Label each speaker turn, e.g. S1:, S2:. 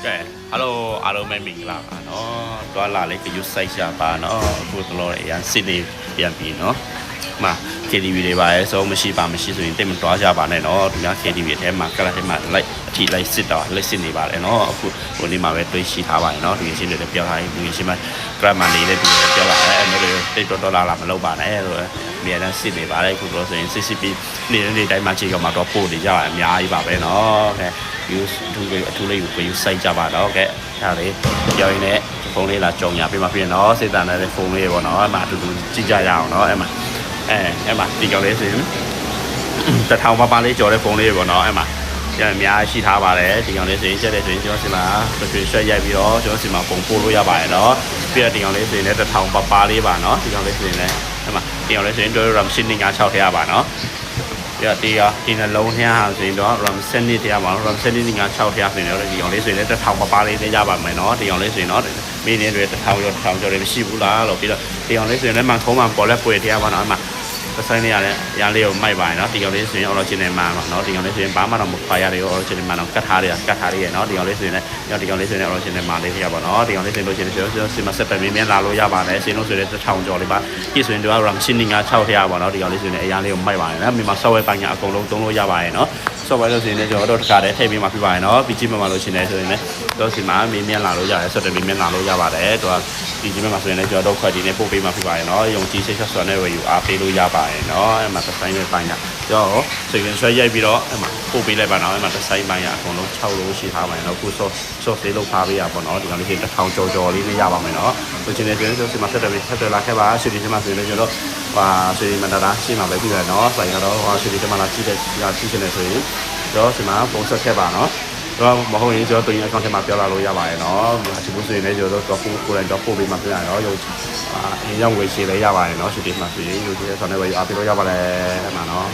S1: ကဲ hello အားလုံးပဲမင်္ဂလာပါเนาะတွားလာလေးကယူဆိုင်ရှာပါเนาะအခုတော့အရန်စစ်လေးပြန်ပြီเนาะမှာ KTV တွေပါရဲဆိုမရှိဆိုရင်တိတ်မတွားကြပါနဲ့เนาะသူများ KTV ထဲမှာကလပ်ထဲမှာလိုက်အထိလိုက်စစ်တော့လက်စစ်နေပါလေเนาะအခုဟိုနေ့မှာပဲတွေးရှိထားပါတယ်เนาะဒီရှင်းတွေလည်းပြောထားရင်ဒီရှင်းမှာ grab မှာနေတဲ့သူတွေပြောပါတယ်အဲ့လိုတိတ်တော်လာမလုပ်ပါနဲ့ဆိုအများနဲ့စစ်နေပါတယ်အခုတော့ဆိုရင် CCP နေ့တိုင်းမှာချိန်ကမှာတော့ပို့နေကြတာအများကြီးပါပဲเนาะကဲ use အထူးလေးကို use စိုက်ကြပါတော့ကဲအဲ့ဒါလေးပြောရင်းနဲ့ဖုန်းလေးလာကြောင်ညာပေးမှပြင်တော့စိတ်တန်တဲ့ဖုန်းလေးပေါ့နော်အဲ့မှာအတူတူကြည့်ကြရအောင်နော်အဲ့မှာဒီကောင်လေးဆိုရင်တစ်ထောင်ပါလေးကြော်တဲ့ဖုန်းလေးပေါ့နော်အဲ့မှာကျန်အများရှိထားပါတယ်ဒီကောင်လေးဆိုရင်ကျက်တဲ့ဆိုရင်ကျွန်တော်စီမှာဆွဲရိုက်ပြီးတော့ကျွန်တော်စီမှာပုံပို့လို့ရပါတယ်နော်ပြီးတော့ဒီကောင်လေးဆိုရင်လည်းတစ်ထောင်ပါလေးပါနော်ဒီကောင်လေးဆိုရင်လည်းအဲ့မှာဒီကောင်လေးဆိုရင်တို့ RAM ရှင်းနေ96ထည့်ရပါနော်ပြဒီနှလုံးထဲဟာဆိုရင်တော့ RAM စနစ်တရားပါ RAM စနစ်က6ထည့်ဆိုရင်တော့ဒီကောင်လေးဆိုရင်လည်းတစ်ထောင်ပါလေးသိကြပါမယ်နော်ဒီကောင်လေးဆိုရင်တော့မင်းတွေတစ်ထောင်ကျော်တွေမရှိဘူးလားလို့ပြီးတော့ဒီကောင်လေးဆိုရင်လည်းမှခုံးမှပေါ်လက်ပွေတရားပါနော်အမှတစ်ဆိုင်နေရတဲ့ရန်လေးကိုမိုက်ပါရနော်ဒီကောင်လေးဆိုရင် original မှာနော်ဒီကောင်လေးဆိုရင်ဘာမှတော့မခွာရတယ် original မှာတော့ကတ်ထားရနော်ဒီကောင်လေးဆိုရင်လည်းဒီကောင်လေးဆိုရင် original မှာလေးထည့်ရပါနော်ဒီကောင်လေးဆိုရင်လို့ရှိရင်ကျွန်တော်စီမဆက်ပဲမင်းလာလို့ရပါတယ်စင်းလို့ဆိုရင်တစ်ထောင်ကျော်လေးပါဒီဆိုရင်တို့က RAM ရှင်းနေ6ထည့်ရပါနော်ဒီကောင်လေးဆိုရင်အရန်လေးကိုမိုက်ပါတယ်နော်မြန်မာ software ပိုင်းကအကုန်လုံးသုံးလို့ရပါတယ်နော် software လို့ဆိုရင်လည်းကျွန်တော်တို့တစ်ခါတည်းထည့်ပေးမှပြပါရနော် PG မှာလို့ရှိနေဆိုရင်လည်းတို့စီမှာမင်းလာလို့ရတယ်ဆက်တယ်မင်းလာလို့ရပါတယ်တို့က PG မှာဆိုရင်လည်းကျွန်တော်တို့ခွက်ဒီနဲ့ပို့ပေးမှပြပါရနော်ယုံကြည်စိတ်ဆက်စွာနဲ့ဝယ်ယူအားပေးလို့ရပါတယ်နော်အဲ့မှာတစ်ဆိုင်နဲ့ပိုင်းကကျွန်တော်စိတ်ဝင်ဆွဲရိုက်ပြီးတော့အဲ့မှာပို့ပေးလိုက်ပါနော်အဲ့မှာတစ်ဆိုင်ပိုင်းကအကုန်လုံး6လို့ရှိထားပါတယ်နော်ခုစောသေးလို့ဖားပေးရပါတော့ဒီကောင်လေးတစ်ထောင်ကျော်လေးနဲ့ရပါမယ်နော်ဆိုချင်တယ်ဆိုရင်ဒီမှာဆက်တယ်လာခဲ့ပါဆွေဒီမှာဆိုရင်လည်းကျွန်တော်ဆွေဒီမှာဒါရှင်းမှာပဲပြီးတယ်နော်ဆိုင်ကတော့ဆွေဒီမှာလာကြည့်တဲ့ကြည့်ချင်တယ်ဆိုရင်တော့ဒီမှာပုံဆက်ခဲ့ပါနော်တော့မဟုတ်ရင်ကျွန်တော်တင်ရအကောင့်ထဲမှာပြောလာလို့ရပါတယ်နော်ဒီဘူးဆိုရင်လည်းကျွန်တော်တို့ကိုယ်တိုင်တော့ပို့ပေးမှပြရတော့ရုပ်အင်းရောက်ဝေးရှည်လည်းရပါတယ်နော်ဆွေဒီမှာဆိုရင်ရုပ်ကြီးဆောင်းနေဝေးအားပေးလို့ရပါတယ်အဲ့မှာနော်